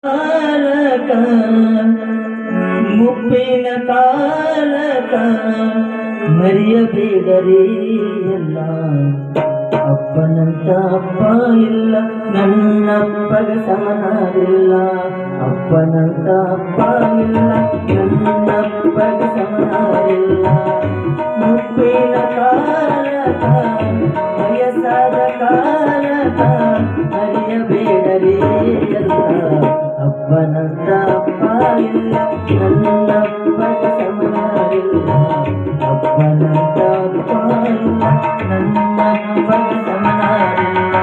ಕಾಲಕ ಮುಪ್ಪಿನ ಕಾಲಕ ಮರೆಯಬೇಡರಿ ಎಲ್ಲ. ಅಪ್ಪನಂತ ಅಪ್ಪ ಇಲ್ಲ, ನನ್ನಪ್ಪಗ ಸಮನಾಗಿಲ್ಲ. ಅಪ್ಪನಂತ ಅಪ್ಪ ಇಲ್ಲ, ನನ್ನಪ್ಪಗ ಸಮನಾಗಿಲ್ಲ. ಮುಪ್ಪಿನ ಕಾಲಕ ವಯಸ್ಸಾದ ಕಾಲಕ ಮರೆಯಬೇಡರಿ ಎಲ್ಲ. ಅಪ್ಪನಂತ ಅಪ್ಪ ಇಲ್ಲ, ನನ್ನಪ್ಪಗ ಸಮನಾಗಿಲ್ಲ. ಅಪ್ಪನಂತ ಅಪ್ಪ ಇಲ್ಲ, ನನ್ನಪ್ಪಗ ಸಮನಾಗಿಲ್ಲ.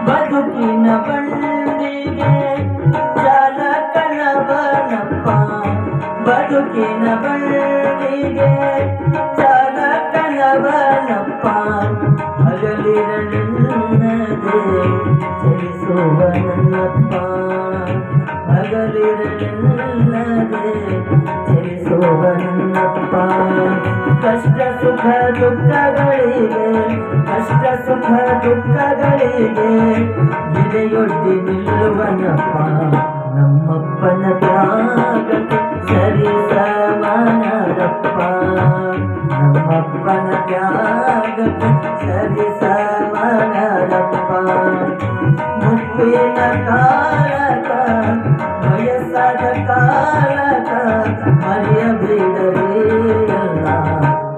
ಬದುಕಿನ ಬಂಡಿಗೆ ಚಾಲಕನವನಪ್ಪ, ಬದುಕಿನ ಬಂಡಿಗೆ ಚಾಲಕನವನಪ್ಪ. ಹಗಲಿರಲೆನ್ನದೆ ಚಲಿಸುವ ನನ್ನಪ್ಪ, ಹಗಲಿರಲೆನ್ನದೆ ಚಲಿಸುವ ನನ್ನಪ್ಪ. ಕಷ್ಟ ಸುಖ ದುಃಖಗಳಿಗೆ, ಕಷ್ಟ ಸುಖ ದುಃಖಗಳಿಗೆ ಗಿಡೆಯೊಡ್ಡಿ ನಿಲ್ಲುವನಪ್ಪ. ನಮ್ಮಪ್ಪನ ತ್ಯಾಗಕ್ಕೆ ಸರಿ ಸಮಾನರಪ್ಪ, ನಮ್ಮಪ್ಪನ ತ್ಯಾಗಕ್ಕೆ ಸರಿ ಸಮಾನರಪ್ಪ. ಮುಪ್ಪಿನ ಕಾಲಕ ವಯಸ್ಸಾದ ಕಾಲಕ ಮರೆಯಬೇಡರಿ ಎಲ್ಲ.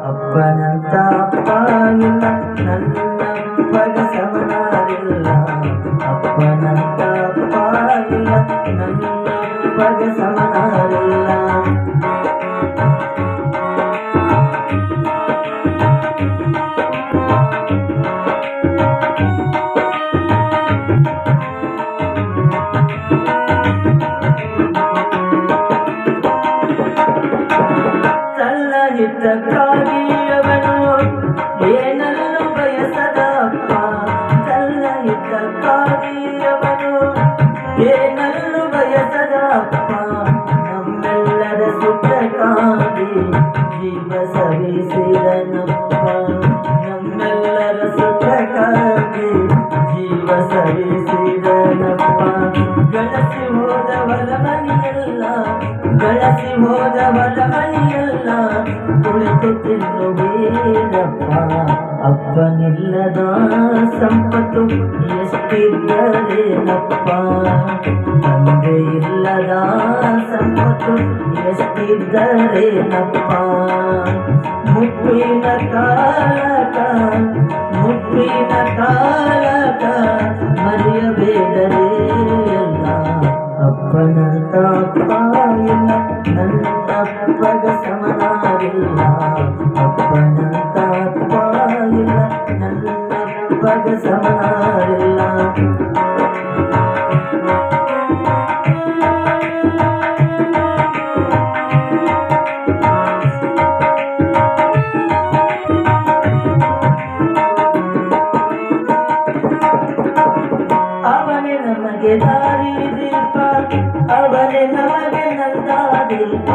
ಅಪ್ಪನಂತ ಅಪ್ಪ ಇಲ್ಲ, ನನ್ನಪ್ಪಗ ಸಮನಾಗಿಲ್ಲ. ಅಪ್ಪನಂತ ಅಪ್ಪ ಇಲ್ಲ, ನನ್ನಪ್ಪಗ ಸಮನಾಗಿಲ್ಲ. ಹಿತಕ್ಕಾಗಿ ಅವನು ಏನನ್ನು ಬಯಸದ ಅಪ್ಪ, ತನ್ನ ಹಿತಕ್ಕಾಗಿ ಅವನು ಏನನ್ನು ಬಯಸದ ಅಪ್ಪ. ನಮ್ಮೆಲ್ಲರ ಸುಖಕ್ಕಾಗಿ ಜೀವ ಸವಿಸಿದನಪ್ಪ, ನಮ್ಮೆಲ್ಲರ ಸುಖಕ್ಕಾಗಿ ಜೀವ ಸವಿಸಿದನಪ್ಪ. ಗಳಿಸಿ ಹೋದವರ ಮನೆಯಲ್ಲ, ಗಳಿಸಿ ಹೋದವರ ಮನೆಯಲ್ಲ ಕುಳಿತು ತಿನ್ನುವೇನಪ್ಪ. ಅಪ್ಪನಿಲ್ಲದ ಸಂಪತ್ತು ಎಷ್ಟಿದ್ದರೇನಪ್ಪ, ತಂದೆ ಇಲ್ಲದ ಸಂಪತ್ತು ಎಷ್ಟಿದ್ದರೇನಪ್ಪ. ಮುಪ್ಪಿನ ಕಾಲಕ, ಮುಪ್ಪಿನ ಕಾಲಕ ಮರೆಯಬೇಡರಿ ಎಲ್ಲ. ಅಪ್ಪನಂತ ಅಪ್ಪ ಇಲ್ಲ, ನನ್ನಪ್ಪಗ ಸಮನಾಗಿಲ್ಲ. ಅಪ್ಪನಂತ ಅಪ್ಪ ಇಲ್ಲ, ನನ್ನಪ್ಪಗ ಸಮನಾಗಿಲ್ಲ. ಅವನೇ ನಮಗೆ ದಾರಿ ದೀಪ, ಅವನೇ ನಮಗೆ ನಂದ ದೀಪ.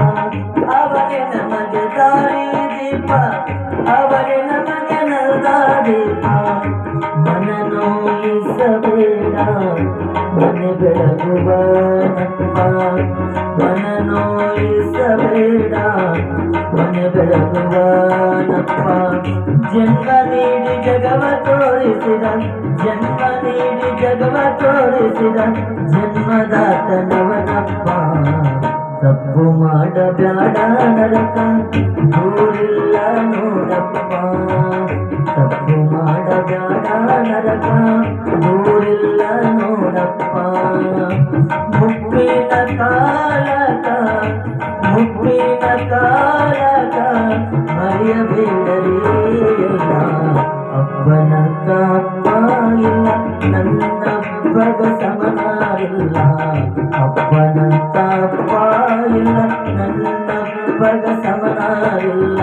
ಅವನೇ ನಮಗೆ ದಾರಿ ದೀಪ, ಅವನೇ ನಮಗೆ ನಂದ ದೀಪ. ಮನ ನೋಯಿಸಬೇಡ, ಮನೆ ಬೆಳಗುವನಪ್ಪ. ಮನ ನೋಯಿಸಬೇಡ, ಮನೆ ಬೆಳಗುವನಪ್ಪ. ಜನ್ಮ ನೀಡಿ ಜಗವ ತೋರಿಸಿದ, ಜನ್ಮ ನೀಡಿ ಜಗವ ತೋರಿಸಿದ ಜನ್ಮದಾತನವನಪ್ಪ. ತಪ್ಪು ಮಾಡಬ್ಯಾಡ ನರಕ ದೂರಿಲ್ಲ ನೋಡಪ್ಪ, ತಪ್ಪು ಮಾಡಬ್ಯಾಡ ನರಕ ದೂರಿಲ್ಲ ನೋಡಪ್ಪ. ಮುಪ್ಪಿನ ಕಾಲಕ, ಮುಪ್ಪಿನ ಕಾಲಕ ಮರೆಯಬೇಡರಿ ಎಲ್ಲ. ಅಪ್ಪನಂತ ಅಪ್ಪ ಇಲ್ಲ, ನನ್ನಪ್ಪಗ ಸಮನಾಗಿಲ್ಲ. ಅಪ್ಪನಂತ ಅಪ್ಪ ಇಲ್ಲ, ನನ್ನಪ್ಪಗ ಸಮನಾಗಿಲ್ಲ.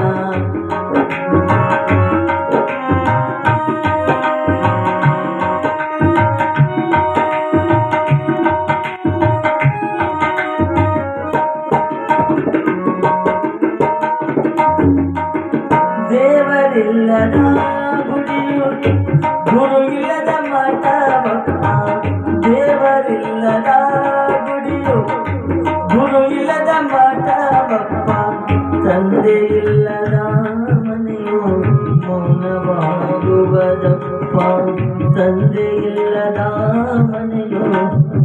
ತಂದೆ ಇಲ್ಲದ ಮನೆಯು ಮೌನವಾಗುವುದಪ್ಪ. ತಂದೆ ಇಲ್ಲದ ಮನೆಯು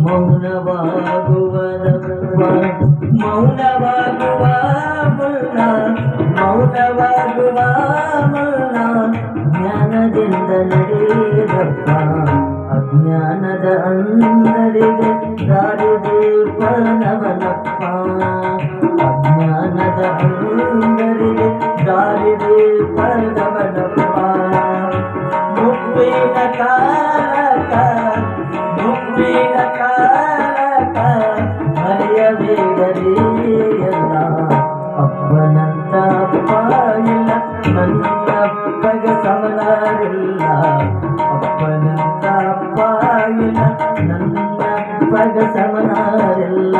ಮೌನವಾಗುವುದಪ್ಪ. ಮೌನವಾಗುವ ಮುನ್ನ ಮೌನವಾಗುವ ಮುನ್ನ ಜ್ಞಾನದಿಂದ ನಡೆಯದಪ್ಪ. ಅಜ್ಞಾನದ ಅಂದರಿಗೆ ದಾರಿ ದೀಪನವನಪ್ಪ. ಅಜ್ಞಾನದ ಅಂದರಿಗೆ ದಾರಿ ದೀಪನವನಪ್ಪ. ಮುಪ್ಪಿನ ಕಾಲಕ ಮುಪ್ಪಿನ ಕಾಲಕ ಮರೆಯಬೇಡರಿ ಎಲ್ಲ. ಅಪ್ಪನಂತ ಅಪ್ಪ ಇಲ್ಲ, ನನ್ನಪ್ಪಗೆ ಸಮನಾರಿಲ್ಲ. ಅಪ್ಪನಂತ ಅಪ್ಪ ಇಲ್ಲ, ನನ್ನಪ್ಪಗೆ ಸಮನಾರಿಲ್ಲ.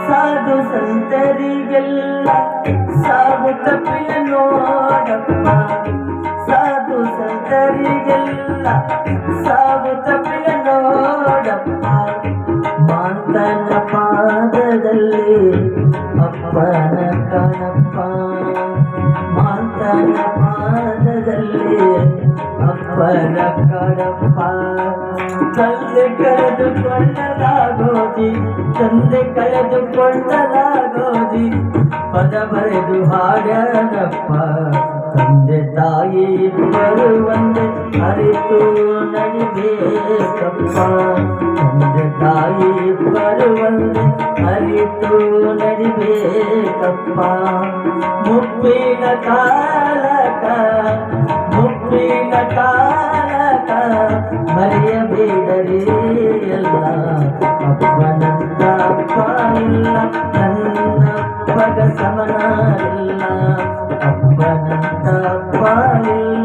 ಸಾಧು ಸಂತರಿಗೆಲ್ಲ ಸಾವು ತಪ್ಪಿನ ನೋಡಪ್ಪ. ಸಾಧು ಸಂತರಿಗೆಲ್ಲ ಸಾವು ತಪ್ಪಿನ ನೋಡಪ್ಪ. ಮಾತನ ಪಾದದಲ್ಲಿ ಅಪ್ಪನ ಕಣಪ್ಪ. ಮಾತನ ಪಾದದಲ್ಲಿ ಅಪ್ಪನ ಕಣಪ್ಪ. ತಂದೆ ಕಳೆದುಕೊಳ್ಳಲಾಗೋದಿ ತಂದೆ ಕಳೆದುಕೊಳ್ಳಲಾಗೋದಿ ಪದ ಬರೆದು ಹಾಡನಪ್ಪ. ತಂದೆ ತಾಯಿ ಬರುವಂತೆ ಅರಿತು ನಡಿಬೇಕಪ್ಪ. ತಂದೆ ತಾಯಿ ಬರುವಂತೆ ಅರಿತು ನಡಿಬೇಕಪ್ಪ. ಮುಪ್ಪಿನ ಕಾಲಕ ಮುಪ್ಪಿನ ಕಾಲಕ ಮರೆಯಬೇಡರಿ ಎಲ್ಲ. ಅಪ್ಪನಂತ ಅಪ್ಪ ಇಲ್ಲ, ನನ್ನಪ್ಪಗ ಸಮನಾರಿಲ್ಲ. ಅಪ್ಪನಂತ ಅಪ್ಪ ಇಲ್ಲ,